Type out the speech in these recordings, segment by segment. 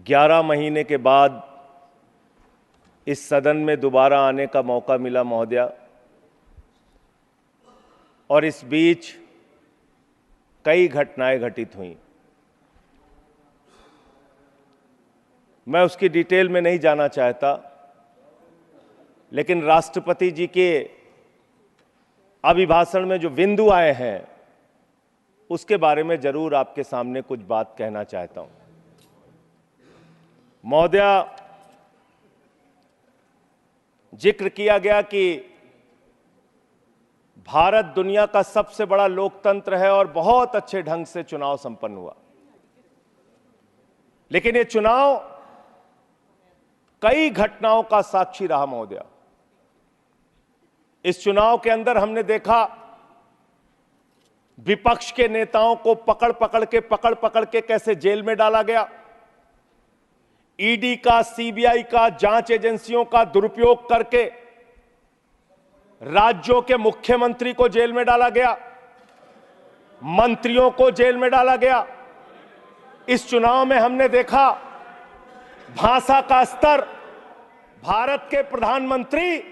11 महीने के बाद इस सदन में दोबारा आने का मौका मिला महोदया, और इस बीच कई घटनाएं घटित हुई। मैं उसकी डिटेल में नहीं जाना चाहता, लेकिन राष्ट्रपति जी के अभिभाषण में जो बिंदु आए हैं उसके बारे में जरूर आपके सामने कुछ बात कहना चाहता हूं। महोदया, जिक्र किया गया कि भारत दुनिया का सबसे बड़ा लोकतंत्र है और बहुत अच्छे ढंग से चुनाव संपन्न हुआ, लेकिन ये चुनाव कई घटनाओं का साक्षी रहा महोदया। इस चुनाव के अंदर हमने देखा विपक्ष के नेताओं को पकड़ पकड़ के कैसे जेल में डाला गया। ईडी का, सीबीआई का, जांच एजेंसियों का दुरुपयोग करके राज्यों के मुख्यमंत्री को जेल में डाला गया, मंत्रियों को जेल में डाला गया। इस चुनाव में हमने देखा भाषा का स्तर। भारत के प्रधानमंत्री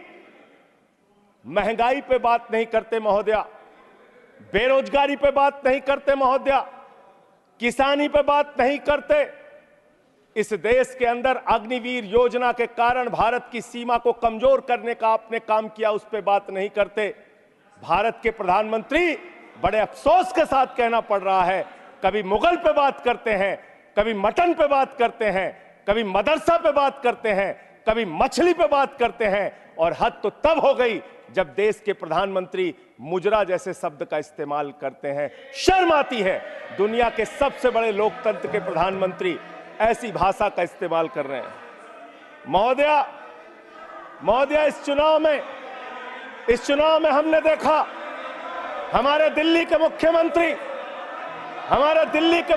महंगाई पे बात नहीं करते महोदया, बेरोजगारी पे बात नहीं करते महोदया, किसानी पे बात नहीं करते। इस देश के अंदर अग्निवीर योजना के कारण भारत की सीमा को कमजोर करने का आपने काम किया, उस पे बात नहीं करते। भारत के प्रधानमंत्री, बड़े अफसोस के साथ कहना पड़ रहा है, कभी मुगल पे बात करते हैं, कभी मटन पे बात करते हैं, कभी मदरसा पे बात करते हैं, कभी मछली पे बात करते हैं, और हद तो तब हो गई जब देश के प्रधानमंत्री मुजरा जैसे शब्द का इस्तेमाल करते हैं। शर्म आती है, दुनिया के सबसे बड़े लोकतंत्र के प्रधानमंत्री ऐसी भाषा का इस्तेमाल कर रहे हैं। महोदया, इस चुनाव में हमने देखा हमारे दिल्ली के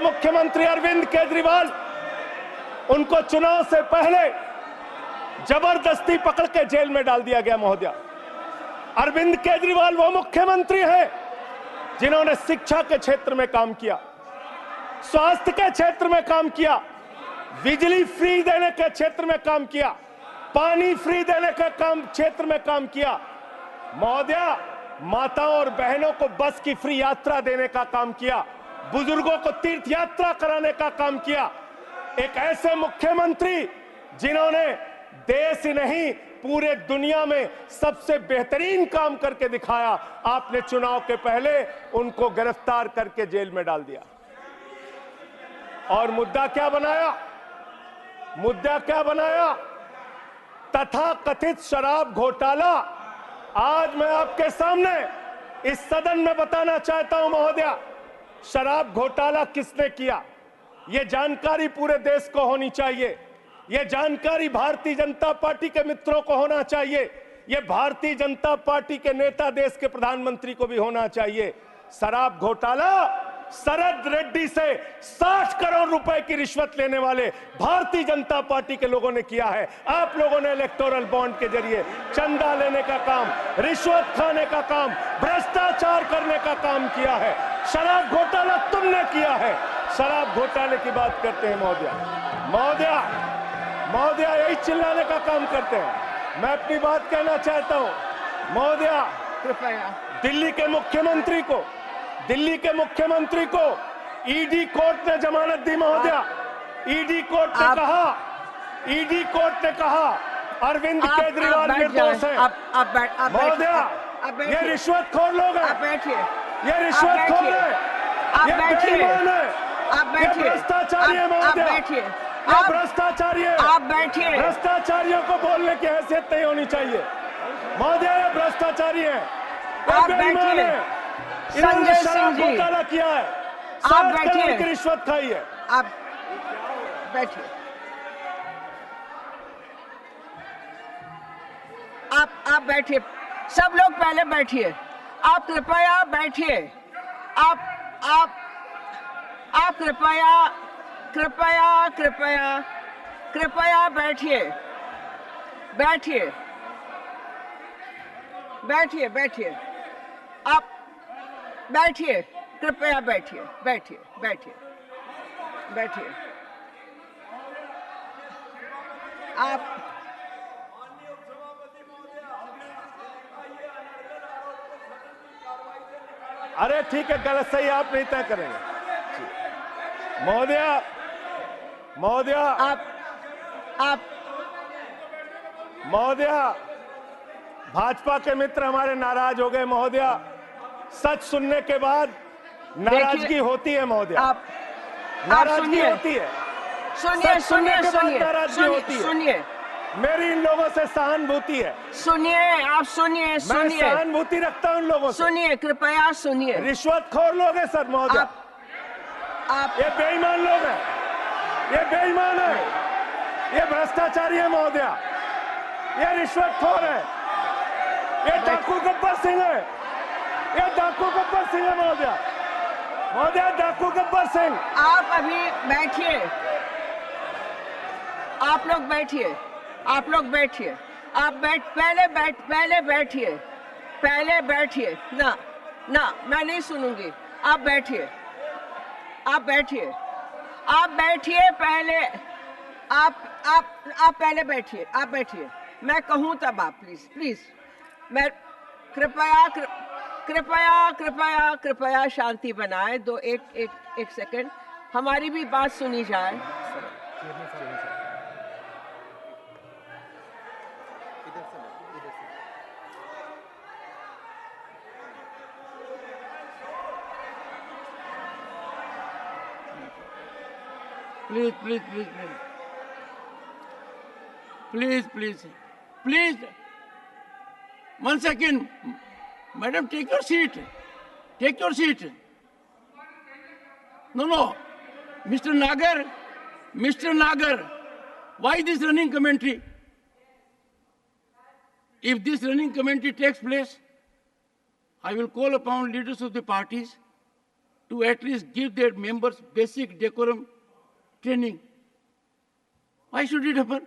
मुख्यमंत्री अरविंद केजरीवाल, उनको चुनाव से पहले जबरदस्ती पकड़ के जेल में डाल दिया गया महोदया। अरविंद केजरीवाल वो मुख्यमंत्री हैं जिन्होंने शिक्षा के क्षेत्र में काम किया, स्वास्थ्य के क्षेत्र में काम किया, बिजली फ्री देने के क्षेत्र में काम किया, पानी फ्री देने के क्षेत्र में काम किया। महोदया, माताओं और बहनों को बस की फ्री यात्रा देने का काम किया, बुजुर्गों को तीर्थ यात्रा कराने का काम किया। एक ऐसे मुख्यमंत्री जिन्होंने देश ही नहीं पूरे दुनिया में सबसे बेहतरीन काम करके दिखाया, आपने चुनाव के पहले उनको गिरफ्तार करके जेल में डाल दिया। और मुद्दा क्या बनाया? तथाकथित शराब घोटाला। आज मैं आपके सामने इस सदन में बताना चाहता हूं महोदया, शराब घोटाला किसने किया, यह जानकारी पूरे देश को होनी चाहिए। यह जानकारी भारतीय जनता पार्टी के मित्रों को होना चाहिए। यह भारतीय जनता पार्टी के नेता, देश के प्रधानमंत्री को भी होना चाहिए। शराब घोटाला शरद रेड्डी से 60 करोड़ रुपए की रिश्वत लेने वाले भारतीय जनता पार्टी के लोगों ने किया है। आप लोगों ने इलेक्टोरल बॉन्ड के जरिए चंदा लेने का काम, रिश्वत खाने का काम, भ्रष्टाचार करने का काम किया है। शराब घोटाला तुमने किया है। शराब घोटाले की बात करते हैं महोदया, यही चिल्लाने का काम करते हैं। मैं अपनी बात कहना चाहता हूं महोदया, कृपया दिल्ली के मुख्यमंत्री को ईडी कोर्ट ने जमानत दी महोदया। ईडी कोर्ट ने कहा अरविंद केजरीवाल निर्दोष हैं। महोदया, ये रिश्वतखोर लोग हैं, ये रिश्वतखोर हैं, ये बेईमान हैं, ये भ्रष्टाचारी हैं महोदया, ये भ्रष्टाचारी हैं। आप बैठिए। भ्रष्टाचारियों को बोलने की हैसियत नहीं होनी चाहिए महोदया, ये भ्रष्टाचारी हैं, आप बैठिए। इन्होंने शराब घोटाला किया है, आप बैठिए, की रिश्वत खाई है। आप बैठिए। आप बैठिए, सब लोग पहले बैठिए। आप कृपया बैठिए। आप कृपया बैठिए। आप बैठिए, कृपया बैठिए। आप अरे ठीक है, गलत सही आप नहीं तय करेंगे। महोदया, महोदया, आप महोदया, भाजपा के मित्र हमारे नाराज हो गए महोदया। सच सुनने के बाद नाराजगी होती है महोदया, आप नाराजगी सुनिए। होती है। सुनिए सच सुनने सुनिए के बाद सुनिए नाराजगी होती है। सुनिए मेरी इन लोगों से सहानुभूति है, सुनिए, आप सुनिए मैं सुनिए सहानुभूति रखता हूं इन लोगों से। सुनिए, कृपया सुनिए। रिश्वतखोर लोग हैं सर महोदया, आप ये बेईमान लोग हैं, ये बेईमान है, ये भ्रष्टाचारी है महोदया, ये रिश्वतखोर है, ये डाकू गब्बर सिंह है, ये डाकू गब्बर सिंह है महोदया, महोदया डाकू गब्बर सिंह। आप अभी बैठिए, आप लोग बैठिए, आप लोग बैठिए, आप पहले बैठिए, पहले बैठिए। ना ना, मैं नहीं सुनूंगी, आप बैठिए, आप बैठिए, आप बैठिए पहले, आप पहले बैठिए, आप बैठिए, मैं कहूं तब आप प्लीज प्लीज, मैं कृपया कृपया कृपया कृपया शांति बनाए। दो एक सेकंड, हमारी भी बात सुनी जाए। Please, please, please, please, please, please, please. 1 second, madam, take your seat. Take your seat. No, Mr. Nagar, why this running commentary? If this running commentary takes place, I will call upon leaders of the parties to at least give their members basic decorum training. Why should it happen?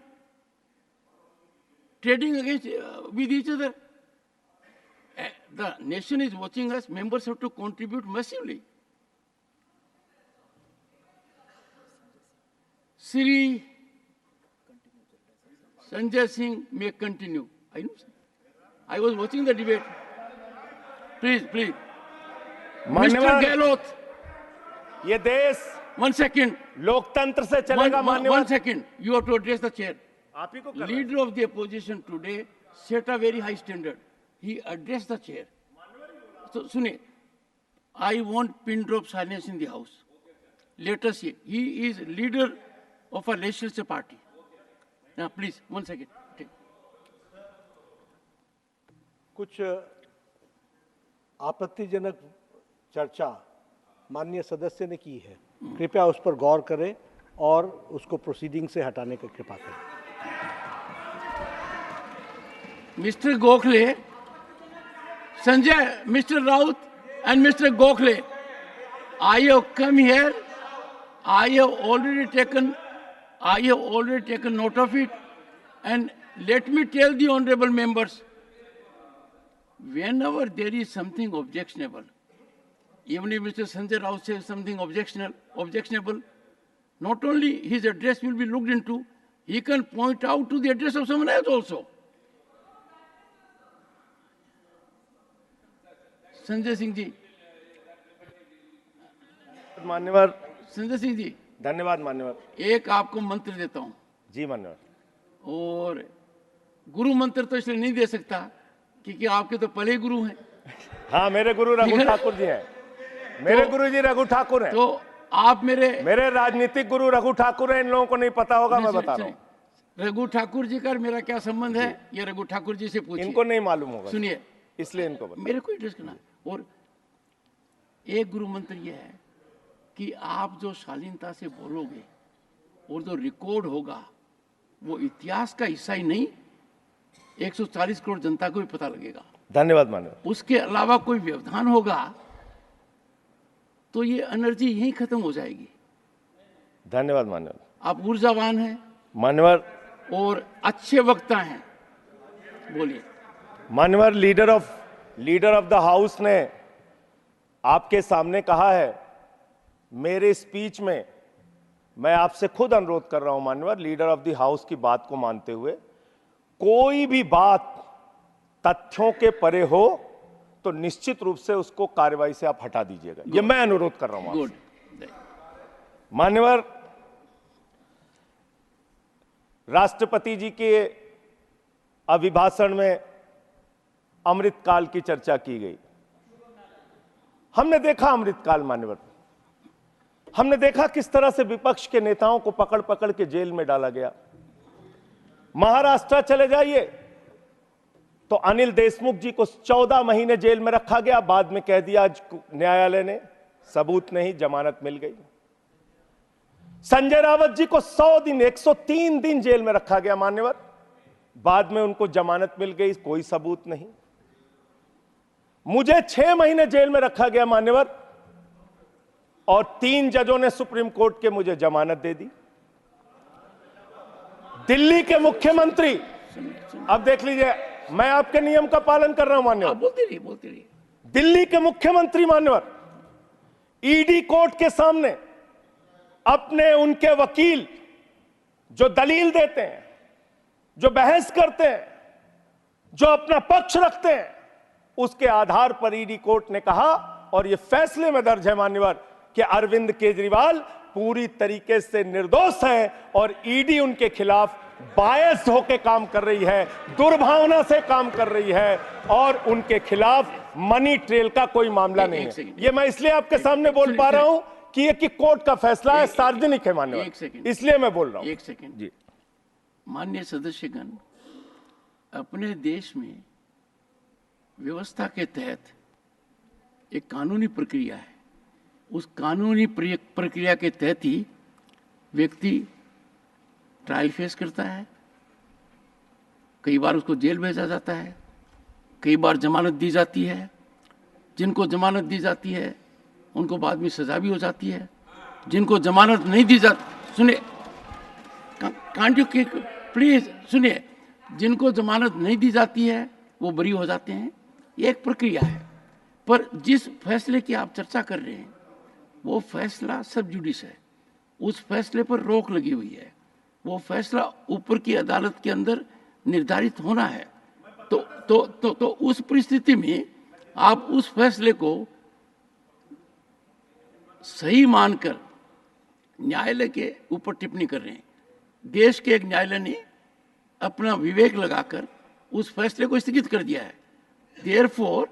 Trading against with each other. The nation is watching us. Members have to contribute massively. Sri Sanjay Singh may continue. I know. I was watching the debate. Please. Mr. Gehlot. ये देश 1 second. लोकतंत्र से चलेगा माननीय। 1 second. You have to address the chair. आप ही को करना है। Leader of the opposition today set a very high standard. He addressed the chair. So, Sune, I want pin drop silence in the house. Let us see. He is leader of a legislative party. Now, please, 1 second. Take. कुछ आपत्तिजनक चर्चा माननीय सदस्य ने की है, कृपया उस पर गौर करें और उसको प्रोसीडिंग से हटाने की कृपा करें। Mr. Gokhale, Sanjay, Mr. Raut and Mr. Gokhale, I have come here, I have already taken note of it, and let me tell the honorable members, whenever there is something objectionable, even if Mr. Sanjay Raut says something objectionable, not only his address will be looked into, he can point out to the address of someone else also. Sanjay Singh ji, मान्यवर संजय सिंह जी, धन्यवाद मान्यवर। एक आपको मंत्र देता हूं, जी मान्यवर। और गुरु मंत्र तो इसलिए नहीं दे सकता क्योंकि आपके तो पहले गुरु हैं। हाँ, मेरे गुरु रघु ठाकुर जी हैं, मेरे गुरु जी रघु ठाकुर हैं। तो आप मेरे राजनीतिक गुरु रघु ठाकुर हैं, इन लोगों को नहीं पता होगा, मैं बता रहा हूँ। रघु ठाकुर जी का मेरा क्या संबंध है, ये रघु ठाकुर जी से पूछिए। इनको नहीं मालूम होगा, सुनिए, इसलिए इनको बता। मेरे को एड्रेस करना। और एक गुरु मंत्र यह है कि आप जो शालीनता से बोलोगे और जो रिकॉर्ड होगा वो इतिहास का हिस्सा ही नहीं, 140 करोड़ जनता को भी पता लगेगा। धन्यवाद मान्यवर। उसके अलावा कोई व्यवधान होगा तो ये एनर्जी यहीं खत्म हो जाएगी। धन्यवाद मान्यवर। आप ऊर्जावान हैं मान्यवर, और अच्छे वक्ता हैं, बोलिए। मान्यवर, लीडर ऑफ द हाउस ने आपके सामने कहा है, मेरे स्पीच में मैं आपसे खुद अनुरोध कर रहा हूं मान्यवर, लीडर ऑफ द हाउस की बात को मानते हुए, कोई भी बात तथ्यों के परे हो तो निश्चित रूप से उसको कार्यवाही से आप हटा दीजिएगा। ये मैं अनुरोध कर रहा हूं गुड। आपसे। मान्यवर, राष्ट्रपति जी के अभिभाषण में अमृतकाल की चर्चा की गई। हमने देखा अमृतकाल मान्यवर, हमने देखा किस तरह से विपक्ष के नेताओं को पकड़ पकड़ के जेल में डाला गया। महाराष्ट्र चले जाइए तो अनिल देशमुख जी को 14 महीने जेल में रखा गया, बाद में कह दिया न्यायालय ने सबूत नहीं, जमानत मिल गई। संजय रावत जी को 100 दिन 103 दिन जेल में रखा गया मान्यवर, बाद में उनको जमानत मिल गई, कोई सबूत नहीं। मुझे 6 महीने जेल में रखा गया मान्यवर, और 3 जजों ने सुप्रीम कोर्ट के मुझे जमानत दे दी। दिल्ली के मुख्यमंत्री, अब देख लीजिए, मैं आपके नियम का पालन कर रहा हूं मान्यवर। बोलते रहिए। दिल्ली के मुख्यमंत्री मान्यवर ईडी कोर्ट के सामने अपने उनके वकील जो दलील देते हैं, जो बहस करते हैं, जो अपना पक्ष रखते हैं, उसके आधार पर ईडी कोर्ट ने कहा, और यह फैसले में दर्ज है मान्यवर, कि अरविंद केजरीवाल पूरी तरीके से निर्दोष हैं और ईडी उनके खिलाफ बायस्ड होकर काम कर रही है, दुर्भावना से काम कर रही है, और उनके खिलाफ मनी ट्रेल का कोई मामला नहीं है। ये मैं इसलिए आपके सामने बोल पा रहा हूं कि ये कि कोर्ट का फैसला है, सार्वजनिक है मान्यवर, इसलिए मैं बोल रहा हूं। एक सेकंड जी। माननीय सदस्यगण, अपने देश में व्यवस्था के तहत एक कानूनी प्रक्रिया है। उस कानूनी प्रक्रिया के तहत ही व्यक्ति ट्रायल फेस करता है, कई बार उसको जेल भेजा जाता है, कई बार जमानत दी जाती है। जिनको जमानत दी जाती है उनको बाद में सजा भी हो जाती है। जिनको जमानत नहीं दी जाती, सुनिए, कांट यू प्लीज सुनिए, जिनको जमानत नहीं दी जाती है वो बरी हो जाते हैं। ये एक प्रक्रिया है। पर जिस फैसले की आप चर्चा कर रहे हैं वो फैसला सब जुडिस है, उस फैसले पर रोक लगी हुई है। वो फैसला ऊपर की अदालत के अंदर निर्धारित होना है। तो उस परिस्थिति में आप उस फैसले को सही मानकर न्यायालय के ऊपर टिप्पणी कर रहे हैं। देश के एक न्यायालय ने अपना विवेक लगाकर उस फैसले को स्थगित कर दिया है। Therefore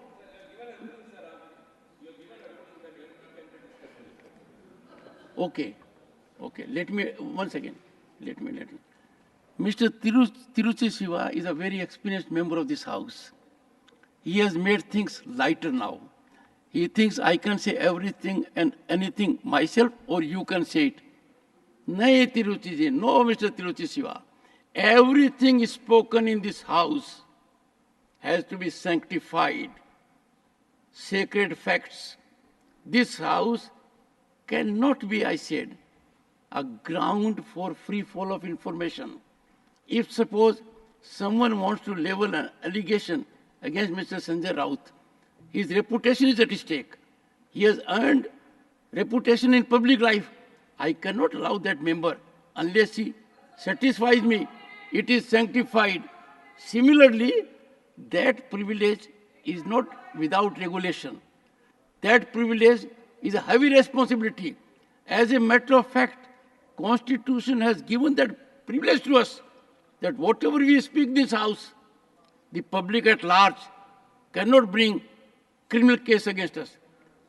okay, let me once again, let me. Mr. Tiruchi Siva is a very experienced member of this house. He has made things lighter now. He thinks I can say everything and anything myself, or you can say it. No, Tiruchi ji, no, Mr. Tiruchi Siva. Everything spoken in this house has to be sanctified. Sacred facts. This house cannot be, I said, a ground for free fall of information. If suppose someone wants to level an allegation against Mr. Sanjay Raut, his reputation is at stake. He has earned reputation in public life. I cannot allow that member unless he satisfies me it is sanctified. Similarly, that privilege is not without regulation. That privilege is a heavy responsibility. As a matter of fact, Constitution has given that privilege to us, that whatever we speak in this house, the public at large cannot bring criminal case against us,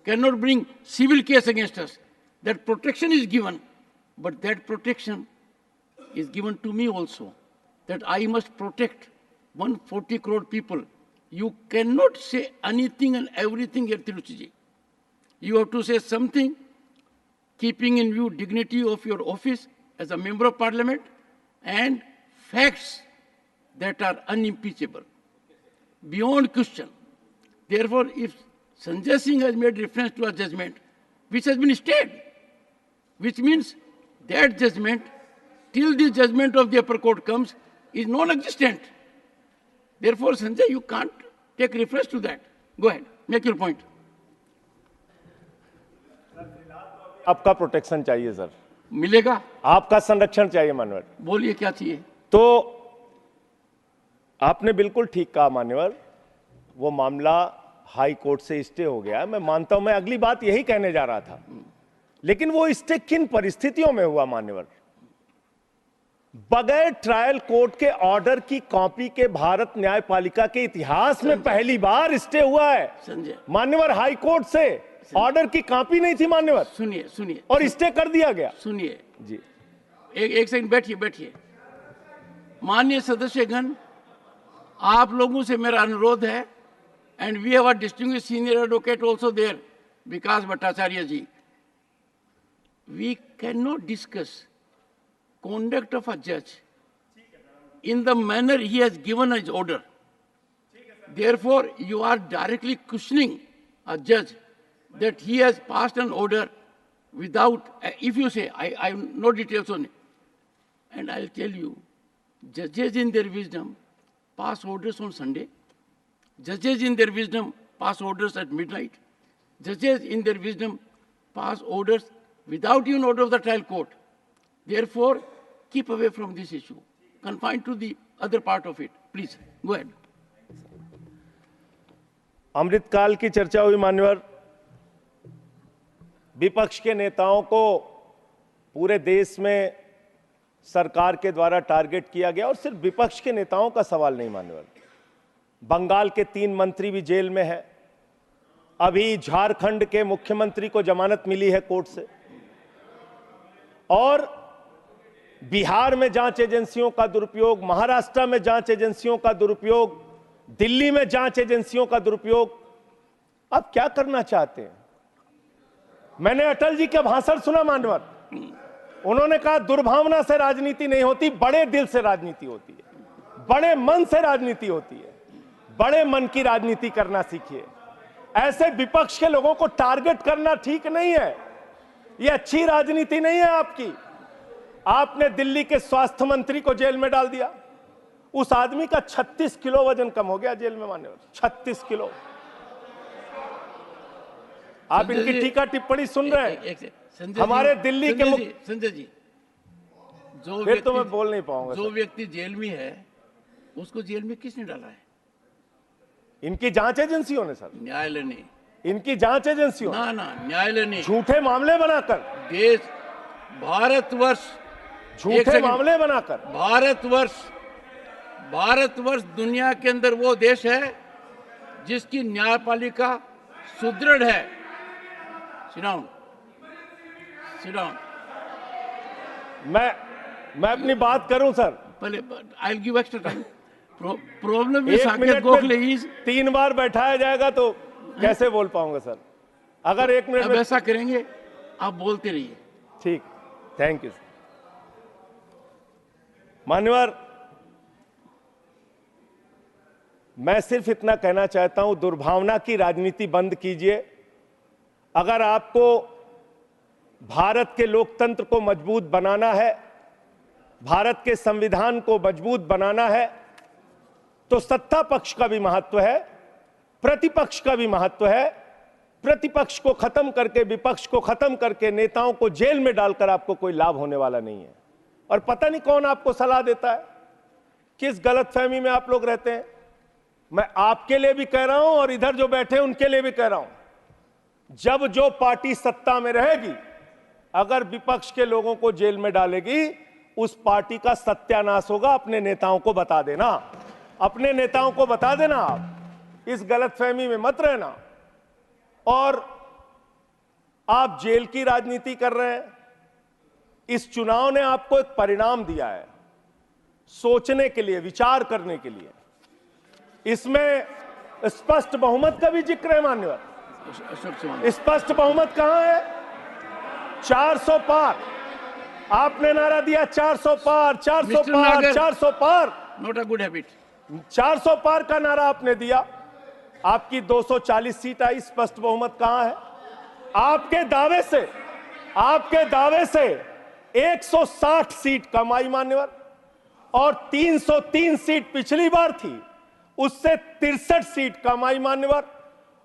cannot bring civil case against us. That protection is given, but that protection is given to me also, that I must protect 140 crore people. You cannot say anything and everything here, Tiruchiji. You have to say something, keeping in view dignity of your office as a member of parliament and facts that are unimpeachable, beyond question. Therefore, if Sanjay Singh has made reference to a judgment which has been stayed, which means that judgment, till the judgment of the upper court comes, is non-existent. Therefore, Sanjay, you can't take reference to that. Go ahead, make your point. आपका protection चाहिए sir. मिलेगा? आपका संरक्षण चाहिए मान्यवर। बोलिए क्या चाहिए? तो आपने बिल्कुल ठीक कहा मान्यवर, वो मामला हाई कोर्ट से स्टे हो गया। मैं मानता हूं, मैं अगली बात यही कहने जा रहा था, लेकिन वो स्टे किन परिस्थितियों में हुआ मान्यवर? बगैर ट्रायल कोर्ट के ऑर्डर की कॉपी के भारत न्यायपालिका के इतिहास में पहली बार स्टे हुआ है संजय, मान्यवर। हाई कोर्ट से ऑर्डर की कॉपी नहीं थी मान्यवर, सुनिए सुनिए और स्टे कर दिया गया। सुनिए जी, एक सेकंड बैठिए बैठिए। माननीय सदस्यगण, आप लोगों से मेरा अनुरोध है, and we have a distinguished senior advocate also there, Vikas Bhattacharya ji, we can not discuss conduct of a judge in the manner he has given his order. Therefore, you are directly questioning a judge that he has passed an order without, if you say, I have no details on it. And I'll tell you, judges in their wisdom pass orders on Sunday. Judges in their wisdom pass orders at midnight. Judges in their wisdom pass orders without even order of the trial court. Therefore, keep away from this issue. Confine to the other part of it. Please, go ahead. अमृतकाल की चर्चा हुई मान्यवर। विपक्ष के नेताओं को पूरे देश में सरकार के द्वारा टारगेट किया गया, और सिर्फ विपक्ष के नेताओं का सवाल नहीं मान्यवर, बंगाल के 3 मंत्री भी जेल में हैं। अभी झारखंड के मुख्यमंत्री को जमानत मिली है कोर्ट से, और बिहार में जांच एजेंसियों का दुरुपयोग, महाराष्ट्र में जांच एजेंसियों का दुरुपयोग, दिल्ली में जांच एजेंसियों का दुरुपयोग। अब क्या करना चाहते हैं? मैंने अटल जी का भाषण सुना मान्यवर, उन्होंने कहा दुर्भावना से राजनीति नहीं होती, बड़े दिल से राजनीति होती है, बड़े मन से राजनीति होती है, बड़े मन की राजनीति करना सीखिए। ऐसे विपक्ष के लोगों को टारगेट करना ठीक नहीं है, ये अच्छी राजनीति नहीं है आपकी। आपने दिल्ली के स्वास्थ्य मंत्री को जेल में डाल दिया, उस आदमी का 36 किलो वजन कम हो गया जेल में मान्यवर, 36 किलो। आप इनकी टीका टिप्पणी सुन रहे हैं? हमारे दिल्ली के संजय जी, जो फिर तो मैं बोल नहीं पाऊंगा। जो व्यक्ति जेल में है उसको जेल में किसने डाला है? इनकी जांच एजेंसियों ने सर, न्यायालय ने। इनकी जांच एजेंसियों, ना न्यायालय ने झूठे मामले बनाकर, देश भारतवर्ष, झूठे मामले बनाकर, भारतवर्ष दुनिया के अंदर वो देश है जिसकी न्यायपालिका सुदृढ़ है। Sit down. मैं अपनी बात करूं सर, पहले I'll give extra time. Problem में साकेत गोखले इज 3 बार बैठाया जाएगा तो कैसे बोल पाऊंगा सर? अगर 1 मिनट अब ऐसा करेंगे, आप बोलते रहिए। ठीक, थैंक यू सर। मान्यवर, मैं सिर्फ इतना कहना चाहता हूं, दुर्भावना की राजनीति बंद कीजिए। अगर आपको भारत के लोकतंत्र को मजबूत बनाना है, भारत के संविधान को मजबूत बनाना है, तो सत्ता पक्ष का भी महत्व है, प्रतिपक्ष का भी महत्व है। प्रतिपक्ष को खत्म करके, विपक्ष को खत्म करके, नेताओं को जेल में डालकर आपको कोई लाभ होने वाला नहीं है। और पता नहीं कौन आपको सलाह देता है, किस गलतफहमी में आप लोग रहते हैं। मैं आपके लिए भी कह रहा हूं और इधर जो बैठे हैं उनके लिए भी कह रहा हूं, जब जो पार्टी सत्ता में रहेगी, अगर विपक्ष के लोगों को जेल में डालेगी, उस पार्टी का सत्यानाश होगा। अपने नेताओं को बता देना, अपने नेताओं को बता देना, आप इस गलतफहमी में मत रहना। और आप जेल की राजनीति कर रहे हैं। इस चुनाव ने आपको एक परिणाम दिया है, सोचने के लिए, विचार करने के लिए। इसमें स्पष्ट बहुमत का भी जिक्र है मान्यवर। स्पष्ट बहुमत कहां है? 400 पार। आपने नारा दिया 400 पार, 400 पार, 400 पार। Not a good habit. 400 पार का नारा आपने दिया, आपकी 240 सीट आई। स्पष्ट बहुमत कहां है? आपके दावे से 160 सीट कम आई मान्यवर, और 303 सीट पिछली बार थी, उससे 63 सीट कम आई मान्यवर।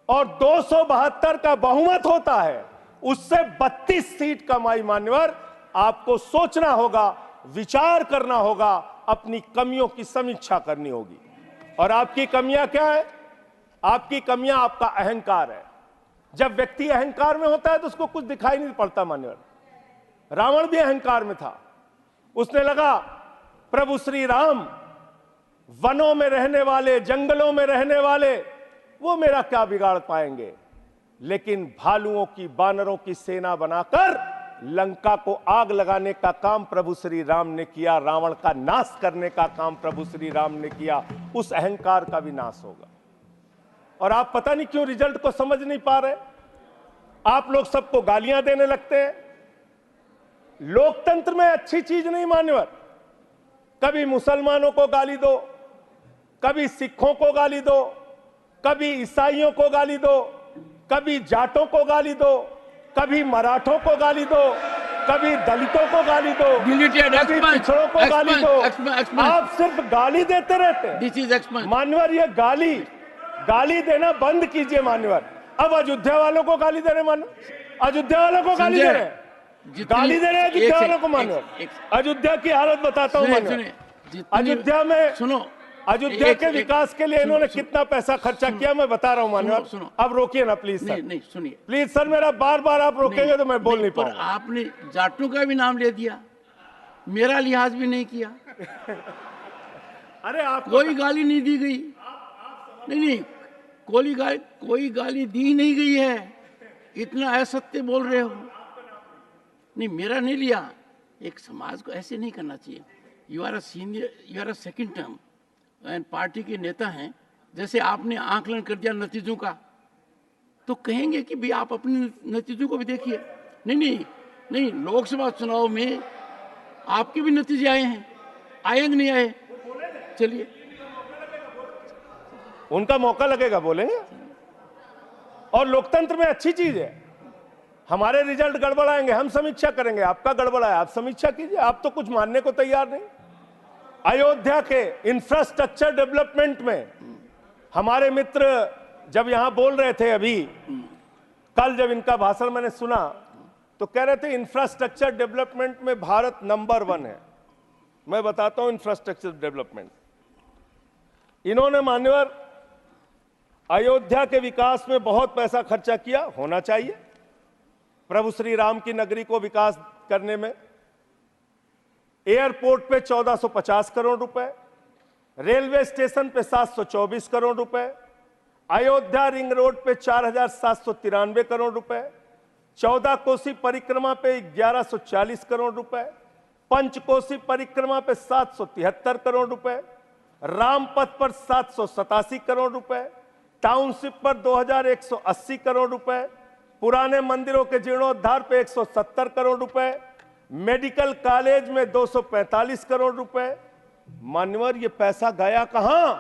और 272 का बहुमत होता है, उससे 32 सीट कम आई मान्यवर। आपको सोचना होगा, विचार करना होगा, अपनी कमियों की समीक्षा करनी होगी। और आपकी कमियां क्या है? आपकी कमियां आपका अहंकार है। जब व्यक्ति अहंकार में होता है तो उसको कुछ दिखाई नहीं पड़ता। मान्यवर रावण भी अहंकार में था। उसने लगा प्रभु श्री राम वनों में रहने वाले, जंगलों में रहने वाले, वो मेरा क्या बिगाड़ पाएंगे। लेकिन भालुओं की, बानरों की सेना बनाकर लंका को आग लगाने का काम प्रभु श्री राम ने किया, रावण का नाश करने का काम प्रभु श्री राम ने किया। उस अहंकार का भी नाश होगा। और आप पता नहीं क्यों रिजल्ट को समझ नहीं पा रहे। आप लोग सबको गालियां देने लगते हैं। लोकतंत्र में अच्छी चीज नहीं मान्यवर। कभी मुसलमानों को गाली दो, कभी सिखों को गाली दो, कभी ईसाइयों को गाली दो, कभी जाटों को गाली दो, कभी मराठों को गाली दो, कभी दलितों को गाली दो, कभी पिछड़ों को गाली दो। आप सिर्फ गाली देते रहते हैं। मान्यवर ये गाली देना बंद कीजिए मान्यवर। अब अयोध्या वालों को गाली दे रहे मान्यवर, अयोध्या वालों को गाली दे रहे हैं, गाली दे रहे हैं अयोध्या वालों को मान्यवर। अयोध्या की हालत बताता हूं मान्यवर। अयोध्या में सुनो, अयोध्या के विकास के लिए इन्होंने कितना पैसा खर्चा किया मैं बता रहा हूं मान्यवर। अब रोकिए ना प्लीज सर। नहीं सुनिए प्लीज सर, मेरा बार बार आप रोकेंगे तो मैं बोल नहीं पाऊंगा। आपने जाटों का भी नाम ले दिया, मेरा लिहाज भी नहीं किया। अरे आप कोई गाली नहीं दी गई। नहीं, कोई गाली दी नहीं गई है। इतना असत्य बोल रहे हो। नहीं, मेरा नहीं लिया। एक समाज को ऐसे नहीं करना चाहिए। You are a senior, you are a second term and party के नेता हैं। जैसे आपने आकलन कर दिया नतीजों का, तो कहेंगे कि भाई आप अपने नतीजों को भी देखिए। नहीं, लोकसभा चुनाव में आपके भी नतीजे आए हैं, आए नहीं आए। चलिए, उनका मौका लगेगा, बोलेंगे। और लोकतंत्र में अच्छी चीज है। हमारे रिजल्ट गड़बड़ाएंगे, हम समीक्षा करेंगे। आपका गड़बड़ा है, आप समीक्षा कीजिए। आप तो कुछ मानने को तैयार नहीं। अयोध्या के इंफ्रास्ट्रक्चर डेवलपमेंट में हमारे मित्र जब यहां बोल रहे थे, अभी कल जब इनका भाषण मैंने सुना तो कह रहे थे इंफ्रास्ट्रक्चर डेवलपमेंट में भारत नंबर 1 है। मैं बताता हूं इंफ्रास्ट्रक्चर डेवलपमेंट। इन्होंने मान्यवर अयोध्या के विकास में बहुत पैसा खर्चा किया, होना चाहिए। प्रभु श्री राम की नगरी को विकास करने में एयरपोर्ट पे 1450 करोड़ रुपए, रेलवे स्टेशन पे 724 करोड़ रुपए, अयोध्या रिंग रोड पे 4793 करोड़ रुपए, 14 कोसी परिक्रमा पे 1140 करोड़ रुपए, पंचकोसी परिक्रमा पे 773 करोड़ रुपए, रामपथ पर 787 करोड़ रुपए, टाउनशिप पर 2180 करोड़ रुपए, पुराने मंदिरों के जीर्णोद्धार पे 170 करोड़ रुपए, मेडिकल कॉलेज में 245 करोड़ रुपए। मान्यवर ये पैसा गया कहां?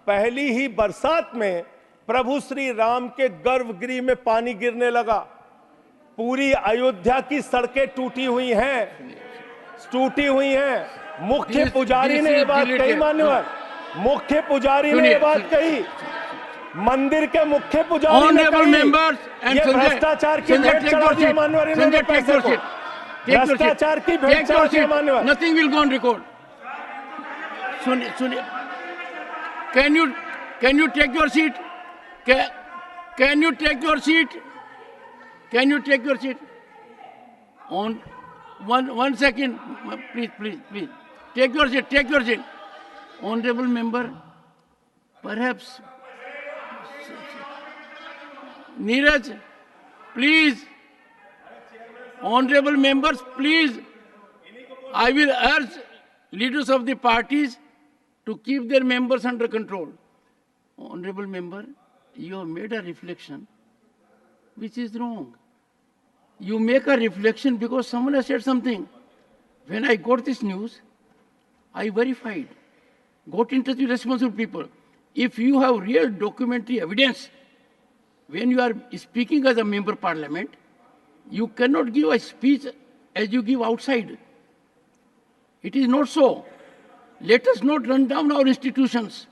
पहली ही बरसात में प्रभु श्री राम के गर्भगृह में पानी गिरने लगा। पूरी अयोध्या की सड़कें टूटी हुई हैं। मुख्य पुजारी ने ये बात कही मान्यवर, मुख्य पुजारी ने ये बात कही, मंदिर के मुख्य पुजारी ने कही। ये भ्रष्टाचार की भेंट चढ़ा दिया मान्यवर इन्होंने पैसे को। भ्रष्टाचार की भेंट चढ़ा दिया मान्यवर। Nothing will go on record. सुनिए, can you take your seat? Can you take your seat? Can you take your seat? On one second, please. Take your seat. Honorable member, perhaps. Neeraj, please. Honorable members, please. I will urge leaders of the parties to keep their members under control. Honorable member, you have made a reflection which is wrong. You make a reflection because someone has said something. When I got this news, I verified, got in touch with responsible people. If you have real documentary evidence, when you are speaking as a member of parliament, you cannot give a speech as you give outside. It is not so. Let us not run down our institutions.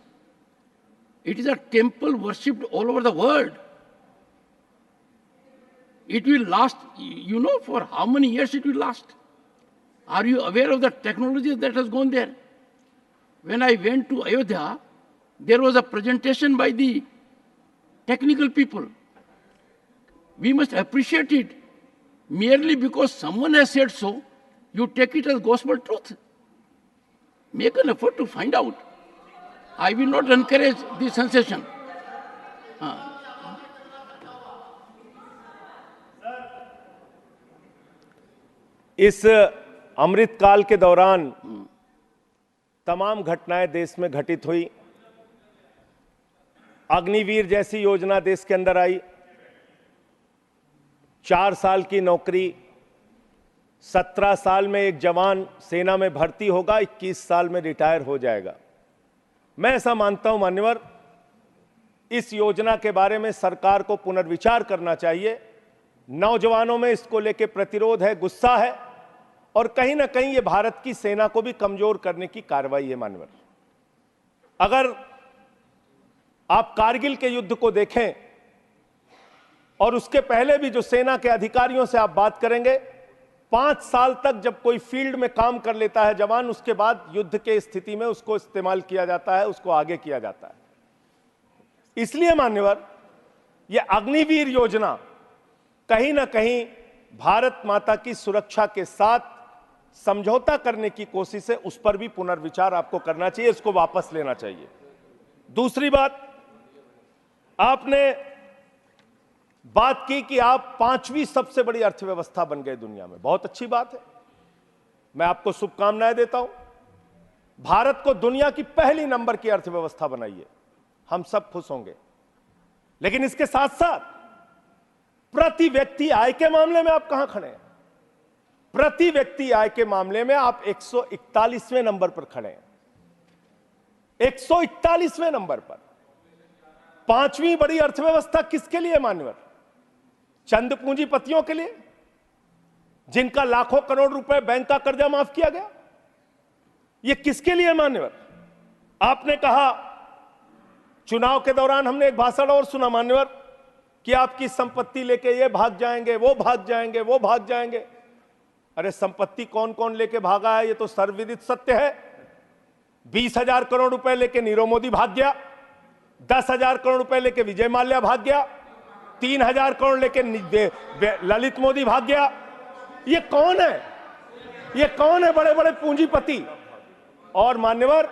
It is a temple worshipped all over the world. It will last, you know, for how many years it will last? Are you aware of the technology that has gone there? When I went to Ayodhya, there was a presentation by the technical people. We must appreciate it. Merely because someone has said so, you take it as gospel truth. Make an effort to find out. I will not encourage the sensation. इस अमृत काल के दौरान तमाम घटनाएं देश में घटित हुई। अग्निवीर जैसी योजना देश के अंदर आई। 4 साल की नौकरी, 17 साल में एक जवान सेना में भर्ती होगा, 21 साल में रिटायर हो जाएगा। मैं ऐसा मानता हूं मान्यवर, इस योजना के बारे में सरकार को पुनर्विचार करना चाहिए। नौजवानों में इसको लेकर प्रतिरोध है, गुस्सा है, और कहीं ना कहीं ये भारत की सेना को भी कमजोर करने की कार्रवाई है मान्यवर। अगर आप कारगिल के युद्ध को देखें और उसके पहले भी जो सेना के अधिकारियों से आप बात करेंगे, 5 साल तक जब कोई फील्ड में काम कर लेता है जवान, उसके बाद युद्ध के स्थिति में उसको इस्तेमाल किया जाता है, उसको आगे किया जाता है। इसलिए मान्यवर, यह अग्निवीर योजना कहीं ना कहीं भारत माता की सुरक्षा के साथ समझौता करने की कोशिश है। उस पर भी पुनर्विचार आपको करना चाहिए, इसको वापस लेना चाहिए। दूसरी बात, आपने बात की कि आप 5वीं सबसे बड़ी अर्थव्यवस्था बन गए दुनिया में। बहुत अच्छी बात है, मैं आपको शुभकामनाएं देता हूं। भारत को दुनिया की पहली नंबर की अर्थव्यवस्था बनाइए, हम सब खुश होंगे। लेकिन इसके साथ साथ प्रति व्यक्ति आय के मामले में आप कहां खड़े हैं? प्रति व्यक्ति आय के मामले में आप 141वें नंबर पर खड़े हैं, 141वें नंबर पर। 5वीं बड़ी अर्थव्यवस्था किसके लिए मान्यवर? चंद पूंजीपतियों के लिए, जिनका लाखों करोड़ रुपए बैंक का कर्जा माफ किया गया। यह किसके लिए मान्यवर? आपने कहा, चुनाव के दौरान हमने एक भाषण और सुना मान्यवर, कि आपकी संपत्ति लेके ये भाग जाएंगे, वो भाग जाएंगे, वो भाग जाएंगे। अरे संपत्ति कौन कौन लेके भागा है, ये तो सर्वविदित सत्य है। 20,000 करोड़ रुपए लेके नीरव मोदी भाग गया, 10,000 करोड़ रुपए लेके विजय माल्या भाग गया, 3,000 करोड़ लेके ललित मोदी भाग गया। ये कौन है? ये कौन है बड़े बड़े पूंजीपति? और मान्यवर,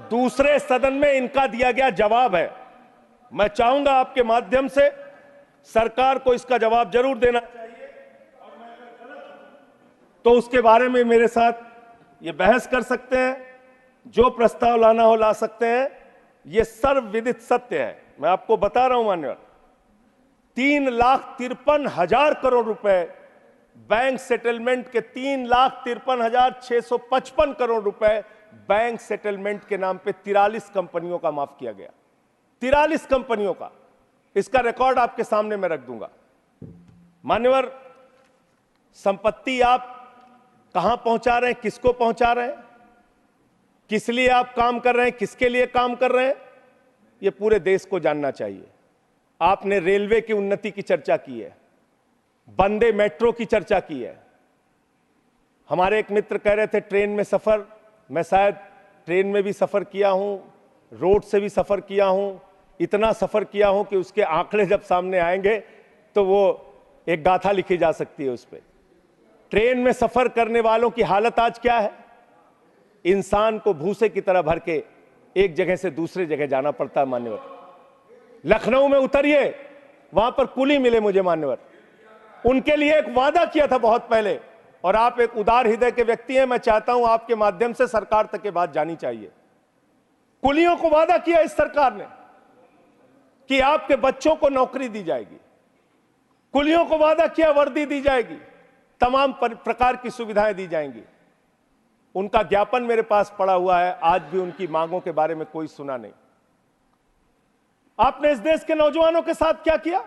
दूसरे सदन में इनका दिया गया जवाब है। मैं चाहूंगा आपके माध्यम से सरकार को इसका जवाब जरूर देना चाहिए, और मैं अगर गलत हूं तो उसके बारे में मेरे साथ ये बहस कर सकते हैं, जो प्रस्ताव लाना हो ला सकते हैं। ये सर्वविदित सत्य है। मैं आपको बता रहा हूं मान्यवर, 3,53,000 करोड़ रुपए बैंक सेटलमेंट के, 3,53,655 करोड़ रुपए बैंक सेटलमेंट के नाम पे 43 कंपनियों का माफ किया गया। 43 कंपनियों का। इसका रिकॉर्ड आपके सामने मैं रख दूंगा। मान्यवर, संपत्ति आप कहां पहुंचा रहे हैं, किसको पहुंचा रहे हैं, किस लिए आप काम कर रहे हैं, किसके लिए काम कर रहे हैं, यह पूरे देश को जानना चाहिए। आपने रेलवे की उन्नति की चर्चा की है, वंदे मेट्रो की चर्चा की है। हमारे एक मित्र कह रहे थे ट्रेन में सफर, मैं शायद ट्रेन में भी सफर किया हूं, रोड से भी सफर किया हूं, इतना सफर किया हूं कि उसके आंकड़े जब सामने आएंगे तो वो एक गाथा लिखी जा सकती है उस पर। ट्रेन में सफर करने वालों की हालत आज क्या है? इंसान को भूसे की तरह भर के एक जगह से दूसरे जगह जाना पड़ता है मान्यवर। लखनऊ में उतरिए, वहां पर कुली मिले मुझे मान्यवर, उनके लिए एक वादा किया था बहुत पहले, और आप एक उदार हृदय के व्यक्ति हैं, मैं चाहता हूं आपके माध्यम से सरकार तक ये बात जानी चाहिए। कुलियों को वादा किया इस सरकार ने कि आपके बच्चों को नौकरी दी जाएगी, कुलियों को वादा किया वर्दी दी जाएगी, तमाम प्रकार की सुविधाएं दी जाएंगी। उनका ज्ञापन मेरे पास पड़ा हुआ है, आज भी उनकी मांगों के बारे में कोई सुना नहीं। आपने इस देश के नौजवानों के साथ क्या किया?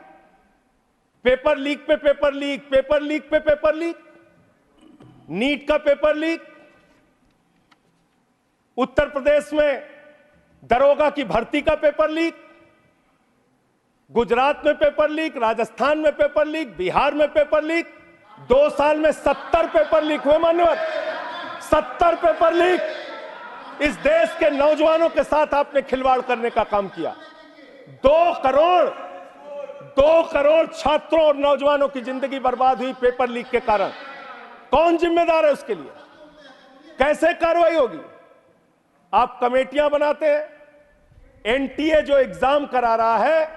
पेपर लीक पे पेपर लीक, पेपर लीक पे पेपर लीक, नीट का पेपर लीक, उत्तर प्रदेश में दरोगा की भर्ती का पेपर लीक, गुजरात में पेपर लीक, राजस्थान में पेपर लीक, बिहार में पेपर लीक, 2 साल में 70 पेपर लीक हुए मान्यवर, 70 पेपर लीक। इस देश के नौजवानों के साथ आपने खिलवाड़ करने का काम किया। 2 करोड़ छात्रों और नौजवानों की जिंदगी बर्बाद हुई पेपर लीक के कारण। कौन जिम्मेदार है उसके लिए? कैसे कार्रवाई होगी? आप कमेटियां बनाते हैं। एनटीए जो एग्जाम करा रहा है,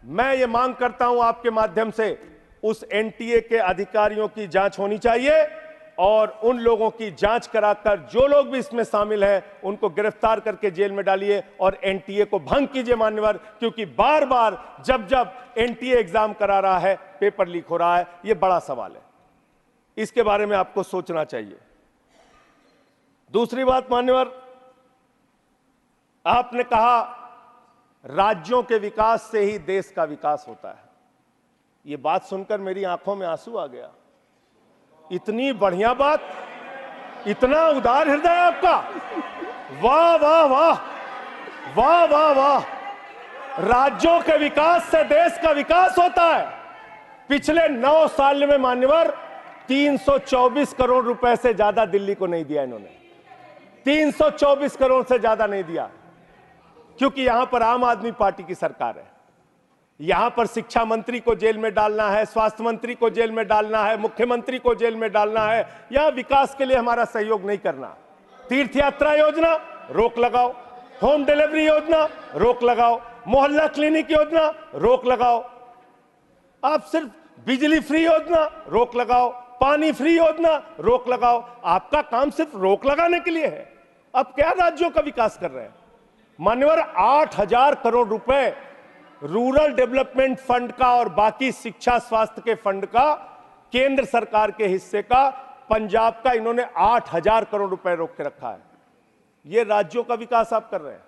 मैं ये मांग करता हूं आपके माध्यम से, उस एनटीए के अधिकारियों की जांच होनी चाहिए और उन लोगों की जांच कराकर जो लोग भी इसमें शामिल हैं उनको गिरफ्तार करके जेल में डालिए और एनटीए को भंग कीजिए मान्यवर, क्योंकि बार बार जब एनटीए एग्जाम करा रहा है पेपर लीक हो रहा है। यह बड़ा सवाल है, इसके बारे में आपको सोचना चाहिए। दूसरी बात मान्यवर, आपने कहा राज्यों के विकास से ही देश का विकास होता है। यह बात सुनकर मेरी आंखों में आंसू आ गया। इतनी बढ़िया बात, इतना उदार हृदय आपका, वाह वाह वाह वाह वाह वाह। राज्यों के विकास से देश का विकास होता है। पिछले 9 साल में मान्यवर 324 करोड़ रुपए से ज्यादा दिल्ली को नहीं दिया इन्होंने, 324 करोड़ से ज्यादा नहीं दिया, क्योंकि यहां पर आम आदमी पार्टी की सरकार है। यहां पर शिक्षा मंत्री को जेल में डालना है, स्वास्थ्य मंत्री को जेल में डालना है, मुख्यमंत्री को जेल में डालना है, यहां विकास के लिए हमारा सहयोग नहीं करना। तीर्थ यात्रा योजना रोक लगाओ, होम डिलीवरी योजना रोक लगाओ, मोहल्ला क्लिनिक योजना रोक लगाओ, आप सिर्फ बिजली फ्री योजना रोक लगाओ, पानी फ्री योजना रोक लगाओ। आपका काम सिर्फ रोक लगाने के लिए है। अब क्या राज्यों का विकास कर रहे हैं मान्यवर? 8,000 करोड़ रुपए रूरल डेवलपमेंट फंड का और बाकी शिक्षा स्वास्थ्य के फंड का, केंद्र सरकार के हिस्से का, पंजाब का, इन्होंने 8,000 करोड़ रुपए रोक के रखा है। यह राज्यों का विकास आप कर रहे हैं,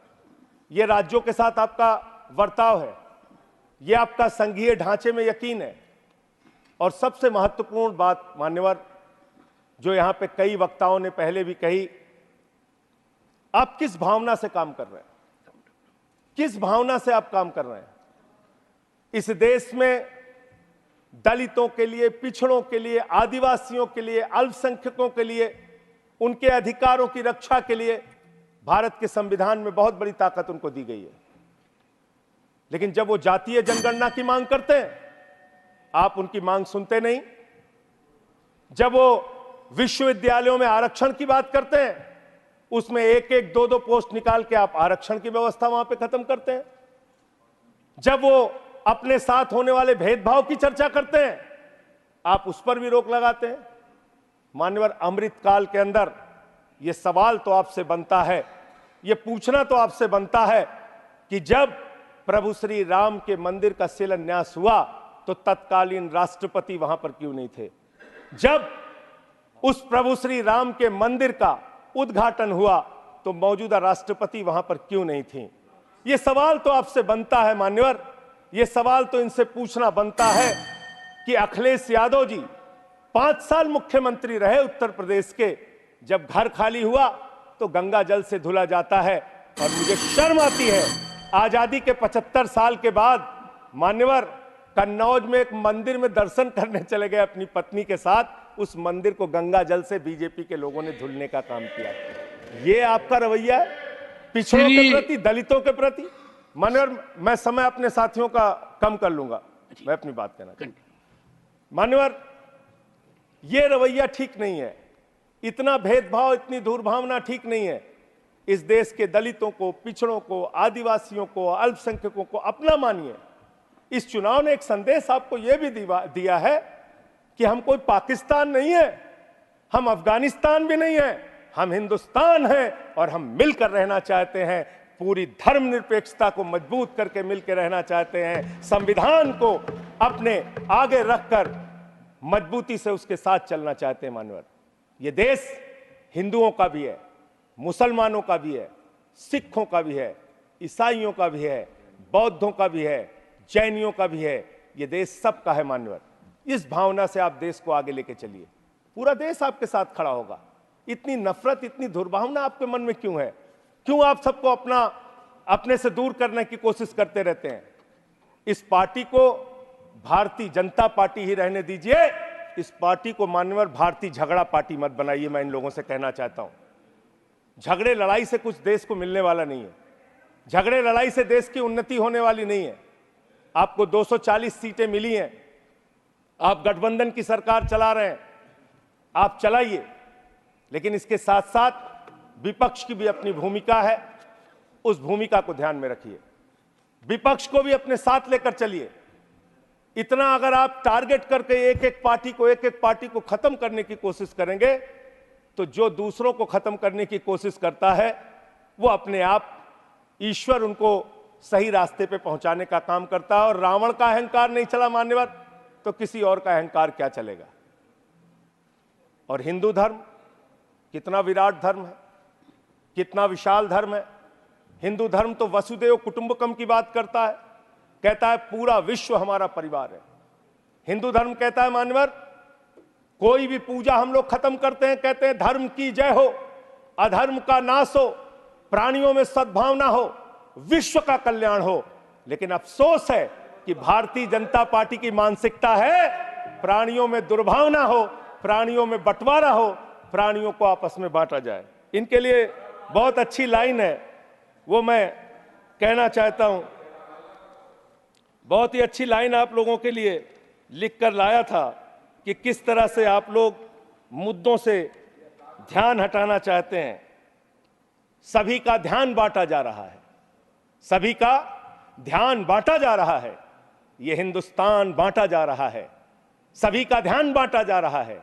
यह राज्यों के साथ आपका वर्ताव है, यह आपका संघीय ढांचे में यकीन है। और सबसे महत्वपूर्ण बात मान्यवर, जो यहां पे कई वक्ताओं ने पहले भी कही, आप किस भावना से काम कर रहे हैं, किस भावना से आप काम कर रहे हैं? इस देश में दलितों के लिए, पिछड़ों के लिए, आदिवासियों के लिए, अल्पसंख्यकों के लिए, उनके अधिकारों की रक्षा के लिए भारत के संविधान में बहुत बड़ी ताकत उनको दी गई है। लेकिन जब वो जातीय जनगणना की मांग करते हैं, आप उनकी मांग सुनते नहीं। जब वो विश्वविद्यालयों में आरक्षण की बात करते हैं, उसमें 1-1, 2-2 पोस्ट निकाल के आप आरक्षण की व्यवस्था वहां पे खत्म करते हैं। जब वो अपने साथ होने वाले भेदभाव की चर्चा करते हैं, आप उस पर भी रोक लगाते हैं। मान्यवर, अमृतकाल के अंदर यह सवाल तो आपसे बनता है, यह पूछना तो आपसे बनता है कि जब प्रभु श्री राम के मंदिर का शिलान्यास हुआ तो तत्कालीन राष्ट्रपति वहां पर क्यों नहीं थे? जब उस प्रभु श्री राम के मंदिर का उद्घाटन हुआ तो मौजूदा राष्ट्रपति वहां पर क्यों नहीं थी? यह सवाल तो आपसे बनता है मान्यवर, यह सवाल तो इनसे पूछना बनता है कि अखिलेश यादव जी 5 साल मुख्यमंत्री रहे उत्तर प्रदेश के, जब घर खाली हुआ तो गंगा जल से धुला जाता है। और मुझे शर्म आती है, आजादी के 75 साल के बाद मान्यवर कन्नौज में एक मंदिर में दर्शन करने चले गए अपनी पत्नी के साथ, उस मंदिर को गंगा जल से बीजेपी के लोगों ने धुलने का काम किया। ये आपका रवैया है पिछड़ों के प्रति, दलितों के प्रति? मान्यवर, मैं समय अपने साथियों का कम कर लूंगा, मैं अपनी बात कहना चाहता हूं। मान्यवर, ये रवैया ठीक नहीं है, इतना भेदभाव, इतनी दुर्भावना ठीक नहीं है। इस देश के दलितों को, पिछड़ों को, आदिवासियों को, अल्पसंख्यकों को अपना मानिए। इस चुनाव ने एक संदेश आपको यह भी दिया है कि हम कोई पाकिस्तान नहीं है, हम अफगानिस्तान भी नहीं है, हम हिंदुस्तान हैं और हम मिलकर रहना चाहते हैं। पूरी धर्मनिरपेक्षता को मजबूत करके मिलकर रहना चाहते हैं। संविधान को अपने आगे रखकर मजबूती से उसके साथ चलना चाहते हैं। मानवर, ये देश हिंदुओं का भी है, मुसलमानों का भी है, सिखों का भी है, ईसाइयों का भी है, बौद्धों का भी है, जैनियों का भी है। ये देश सबका है मान्यवर। इस भावना से आप देश को आगे लेके चलिए, पूरा देश आपके साथ खड़ा होगा। इतनी नफरत, इतनी दुर्भावना आपके मन में क्यों है? क्यों आप सबको अपने से दूर करने की कोशिश करते रहते हैं? इस पार्टी को भारतीय जनता पार्टी ही रहने दीजिए। इस पार्टी को मान्यवर भारतीय झगड़ा पार्टी मत बनाइए। मैं इन लोगों से कहना चाहता हूं, झगड़े लड़ाई से कुछ देश को मिलने वाला नहीं है। झगड़े लड़ाई से देश की उन्नति होने वाली नहीं है। आपको 240 सीटें मिली हैं, आप गठबंधन की सरकार चला रहे हैं, आप चलाइए, लेकिन इसके साथ साथ विपक्ष की भी अपनी भूमिका है, उस भूमिका को ध्यान में रखिए। विपक्ष को भी अपने साथ लेकर चलिए। इतना अगर आप टारगेट करके एक एक पार्टी को खत्म करने की कोशिश करेंगे, तो जो दूसरों को खत्म करने की कोशिश करता है वो अपने आप ईश्वर उनको सही रास्ते पे पहुंचाने का काम करता है। और रावण का अहंकार नहीं चला मान्यवर, तो किसी और का अहंकार क्या चलेगा। और हिंदू धर्म कितना विराट धर्म है, कितना विशाल धर्म है। हिंदू धर्म तो वसुदेव कुटुंबकम की बात करता है, कहता है पूरा विश्व हमारा परिवार है। हिंदू धर्म कहता है मान्यवर, कोई भी पूजा हम लोग खत्म करते हैं, कहते हैं धर्म की जय हो, अधर्म का नाश हो, प्राणियों में सद्भावना हो, विश्व का कल्याण हो। लेकिन अफसोस है कि भारतीय जनता पार्टी की मानसिकता है प्राणियों में दुर्भावना हो, प्राणियों में बंटवारा हो, प्राणियों को आपस में बांटा जाए। इनके लिए बहुत अच्छी लाइन है, वो मैं कहना चाहता हूं। बहुत ही अच्छी लाइन आप लोगों के लिए लिख कर लाया था कि किस तरह से आप लोग मुद्दों से ध्यान हटाना चाहते हैं। सभी का ध्यान बांटा जा रहा है, सभी का ध्यान बांटा जा रहा है, यह हिंदुस्तान बांटा जा रहा है। सभी का ध्यान बांटा जा रहा है,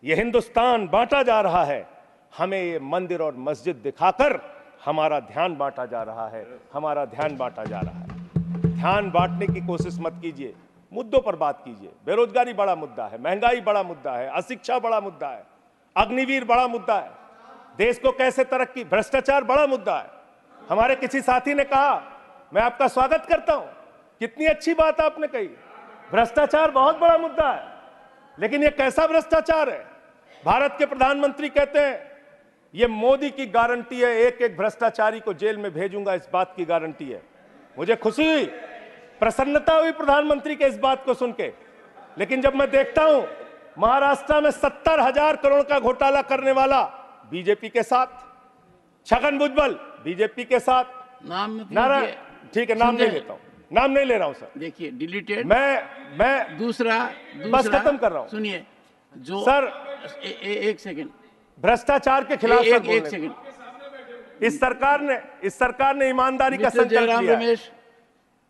यह हिंदुस्तान बांटा जा रहा है। हमें ये मंदिर और मस्जिद दिखाकर हमारा ध्यान बांटा जा रहा है, हमारा ध्यान बांटा जा रहा है। ध्यान बांटने की कोशिश मत कीजिए, मुद्दों पर बात कीजिए। बेरोजगारी बड़ा मुद्दा है, महंगाई बड़ा मुद्दा है, अशिक्षा बड़ा मुद्दा है, अग्निवीर बड़ा मुद्दा है, देश को कैसे तरक्की, भ्रष्टाचार बड़ा मुद्दा है। हमारे किसी साथी ने कहा, मैं आपका स्वागत करता हूं, कितनी अच्छी बात आपने कही, भ्रष्टाचार बहुत बड़ा मुद्दा है। लेकिन यह कैसा भ्रष्टाचार है? भारत के प्रधानमंत्री कहते हैं यह मोदी की गारंटी है, एक एक भ्रष्टाचारी को जेल में भेजूंगा, इस बात की गारंटी है। मुझे खुशी हुई, प्रसन्नता हुई प्रधानमंत्री के इस बात को सुन के। लेकिन जब मैं देखता हूं महाराष्ट्र में 70,000 करोड़ का घोटाला करने वाला बीजेपी के साथ, छगन भुजबल बीजेपी के साथ, नाम नारायण, ठीक है नाम नहीं लेता हूं, नाम नहीं ले रहा हूं सर। देखिए डिलीटेड। मैं दूसरा बस खत्म कर रहा हूं। सुनिए जो सर एक सेकंड, भ्रष्टाचार के खिलाफ सर एक सेकंड। इस सरकार ने ईमानदारी का संकल्प लिया है। Ramesh,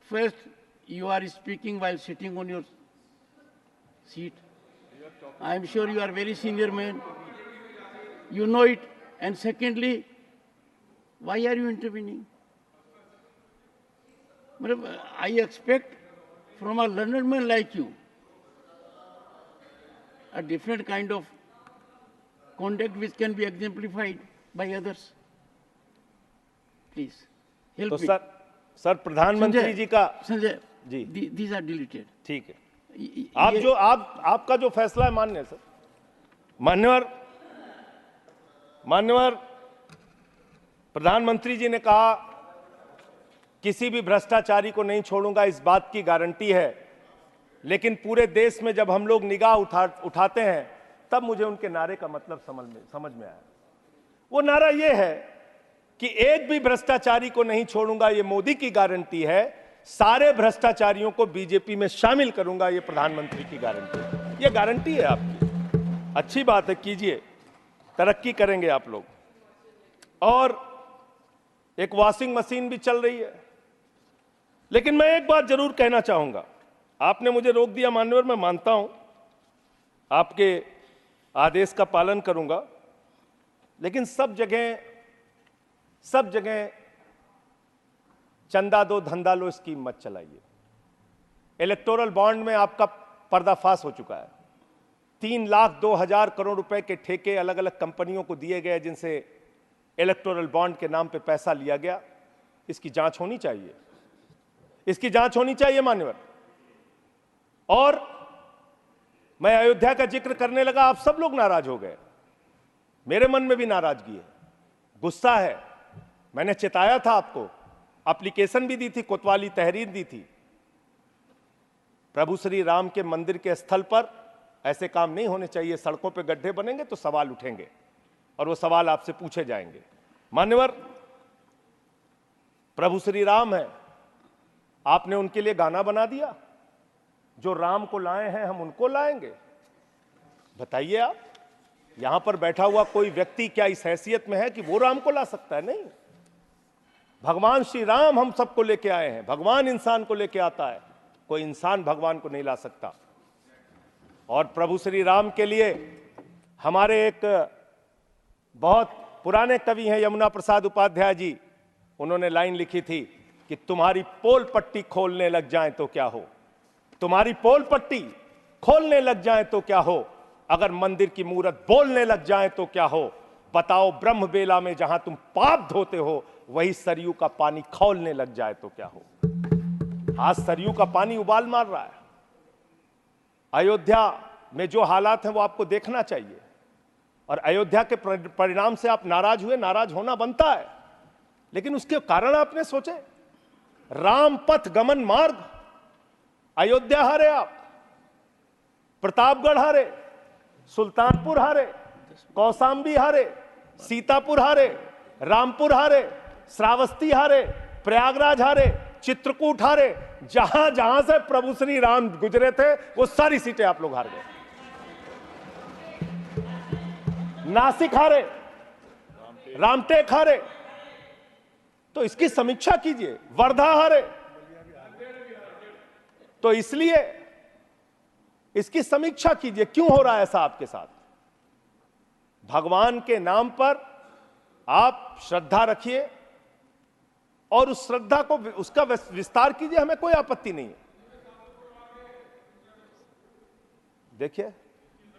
first you are speaking while sitting on your seat. I am sure you are very senior man. You know it. And secondly, why are you intervening? I expect from a learned man like you a different kind of conduct which can be exemplified by others. Please help तो me. Sir प्रधानमंत्री जी का Sanjay ji, these are deleted. ठीक है। आपका जो फैसला है मान्य है सर। मान्यवर प्रधानमंत्री जी ने कहा किसी भी भ्रष्टाचारी को नहीं छोड़ूंगा, इस बात की गारंटी है। लेकिन पूरे देश में जब हम लोग निगाह उठाते हैं तब मुझे उनके नारे का मतलब समझ में आया। वो नारा ये है कि एक भी भ्रष्टाचारी को नहीं छोड़ूंगा, ये मोदी की गारंटी है। सारे भ्रष्टाचारियों को बीजेपी में शामिल करूंगा, ये प्रधानमंत्री की गारंटी है। ये गारंटी है आपकी। अच्छी बात है, कीजिए, तरक्की करेंगे आप लोग। और एक वॉशिंग मशीन भी चल रही है। लेकिन मैं एक बात जरूर कहना चाहूंगा, आपने मुझे रोक दिया मान्यवर, मैं मानता हूं आपके आदेश का पालन करूंगा। लेकिन सब जगह चंदा दो धंधा लो स्कीम मत चलाइए। इलेक्टोरल बॉन्ड में आपका पर्दाफाश हो चुका है। 3,02,000 करोड़ रुपए के ठेके अलग अलग कंपनियों को दिए गए, जिनसे इलेक्टोरल बॉन्ड के नाम पे पैसा लिया गया। इसकी जांच होनी चाहिए, इसकी जांच होनी चाहिए मान्यवर। और मैं अयोध्या का जिक्र करने लगा, आप सब लोग नाराज हो गए। मेरे मन में भी नाराजगी है, गुस्सा है। मैंने चिताया था आपको, एप्लीकेशन भी दी थी, कोतवाली तहरीर दी थी। प्रभु श्री राम के मंदिर के स्थल पर ऐसे काम नहीं होने चाहिए। सड़कों पे गड्ढे बनेंगे तो सवाल उठेंगे और वो सवाल आपसे पूछे जाएंगे। मान्यवर, प्रभु श्री राम है, आपने उनके लिए गाना बना दिया, जो राम को लाए हैं हम उनको लाएंगे। बताइए आप, यहां पर बैठा हुआ कोई व्यक्ति क्या इस हैसियत में है कि वो राम को ला सकता है? नहीं, भगवान श्री राम हम सबको लेके आए हैं। भगवान इंसान को लेके आता है, कोई इंसान भगवान को नहीं ला सकता। और प्रभु श्री राम के लिए हमारे एक बहुत पुराने कवि हैं यमुना प्रसाद उपाध्याय जी, उन्होंने लाइन लिखी थी कि तुम्हारी पोल पट्टी खोलने लग जाए तो क्या हो, तुम्हारी पोल पट्टी खोलने लग जाए तो क्या हो, अगर मंदिर की मूरत बोलने लग जाए तो क्या हो, बताओ ब्रह्म बेला में जहां तुम पाप धोते हो वही सरयू का पानी खौलने लग जाए तो क्या हो। आज सरयू का पानी उबाल मार रहा है। अयोध्या में जो हालात हैं वो आपको देखना चाहिए, और अयोध्या के परिणाम से आप नाराज हुए, नाराज होना बनता है, लेकिन उसके कारण आपने सोचे। राम पथ गमन मार्ग, अयोध्या हारे आप, प्रतापगढ़ हारे, सुल्तानपुर हारे, कौशाम्बी हारे, सीतापुर हारे, रामपुर हारे, श्रावस्ती हारे, प्रयागराज हारे, चित्रकूट हारे, जहां जहां से प्रभु श्री राम गुजरे थे वो सारी सीटें आप लोग हार गए। नासिक हारे, रामटेक हारे, तो इसकी समीक्षा कीजिए। वर्धा हारे, तो इसलिए इसकी समीक्षा कीजिए, क्यों हो रहा है ऐसा आपके साथ। भगवान के नाम पर आप श्रद्धा रखिए और उस श्रद्धा को, उसका विस्तार कीजिए, हमें कोई आपत्ति नहीं है। देखिए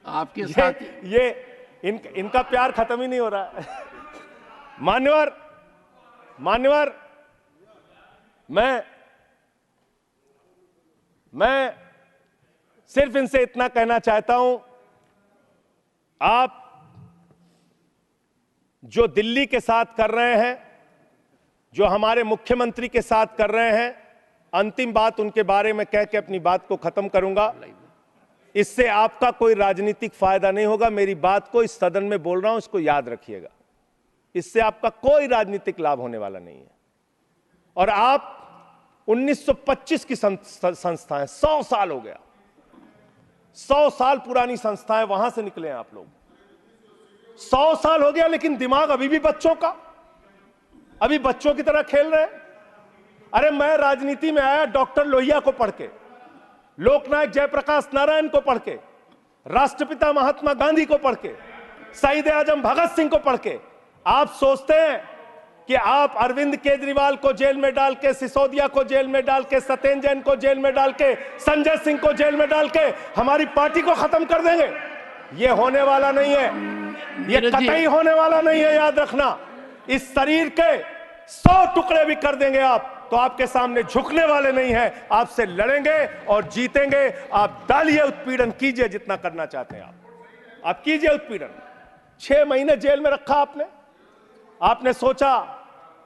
आपके साथ ये इनका प्यार खत्म ही नहीं हो रहा है। मान्यवर, मैं सिर्फ इनसे इतना कहना चाहता हूं, आप जो दिल्ली के साथ कर रहे हैं, जो हमारे मुख्यमंत्री के साथ कर रहे हैं, अंतिम बात उनके बारे में कह के अपनी बात को खत्म करूंगा। इससे आपका कोई राजनीतिक फायदा नहीं होगा। मेरी बात को इस सदन में बोल रहा हूं, इसको याद रखिएगा। इससे आपका कोई राजनीतिक लाभ होने वाला नहीं है। और आप 1925 की संस्थाएं, 100 साल हो गया, 100 साल पुरानी संस्थाएं, वहां से निकले हैं आप लोग। 100 साल हो गया, लेकिन दिमाग अभी भी बच्चों का, अभी बच्चों की तरह खेल रहे हैं। अरे मैं राजनीति में आया डॉक्टर लोहिया को पढ़ के, लोकनायक जयप्रकाश नारायण को पढ़ के, राष्ट्रपिता महात्मा गांधी को पढ़ के, शहीद आजम भगत सिंह को पढ़ के। आप सोचते हैं कि आप अरविंद केजरीवाल को जेल में डाल के, सिसोदिया को जेल में डाल के, सत्येंद्र जैन को जेल में डाल के, संजय सिंह को जेल में डाल के हमारी पार्टी को खत्म कर देंगे? ये होने वाला नहीं है, ये कतई होने वाला नहीं है, याद रखना। इस शरीर के 100 टुकड़े भी कर देंगे आप, तो आपके सामने झुकने वाले नहीं हैं, आपसे लड़ेंगे और जीतेंगे। आप डालिए, उत्पीड़न कीजिए, जितना करना चाहते हैं आप कीजिए उत्पीड़न। 6 महीने जेल में रखा आपने सोचा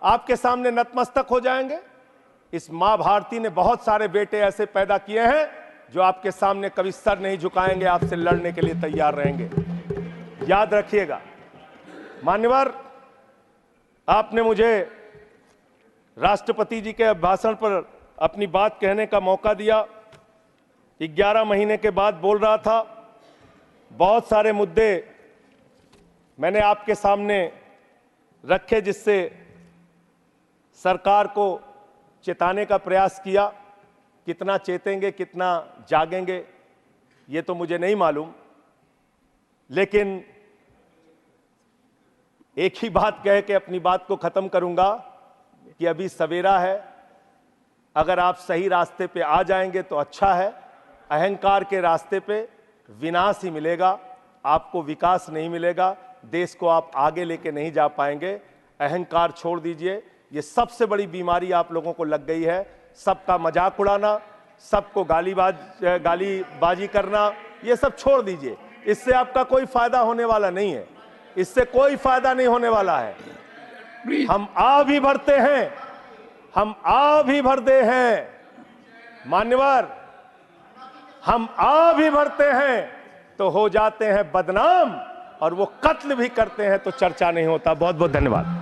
आपके सामने नतमस्तक हो जाएंगे? इस मां भारती ने बहुत सारे बेटे ऐसे पैदा किए हैं जो आपके सामने कभी सर नहीं झुकाएंगे, आपसे लड़ने के लिए तैयार रहेंगे, याद रखिएगा। मान्यवर, आपने मुझे राष्ट्रपति जी के भाषण पर अपनी बात कहने का मौका दिया। 11 महीने के बाद बोल रहा था, बहुत सारे मुद्दे मैंने आपके सामने रखे जिससे सरकार को चेताने का प्रयास किया। कितना चेतेंगे, कितना जागेंगे, ये तो मुझे नहीं मालूम, लेकिन एक ही बात कह के अपनी बात को खत्म करूंगा कि अभी सवेरा है। अगर आप सही रास्ते पे आ जाएंगे तो अच्छा है। अहंकार के रास्ते पे विनाश ही मिलेगा, आपको विकास नहीं मिलेगा, देश को आप आगे लेके नहीं जा पाएंगे। अहंकार छोड़ दीजिए, ये सबसे बड़ी बीमारी आप लोगों को लग गई है। सबका मजाक उड़ाना, सबको गालीबाजी करना, ये सब छोड़ दीजिए। इससे आपका कोई फायदा होने वाला नहीं है, इससे कोई फायदा नहीं होने वाला है। हम आ भी भरते हैं, हम आ भी भरते हैं मान्यवर, हम आ भी भरते हैं तो हो जाते हैं बदनाम, और वो कत्ल भी करते हैं तो चर्चा नहीं होता। बहुत बहुत धन्यवाद।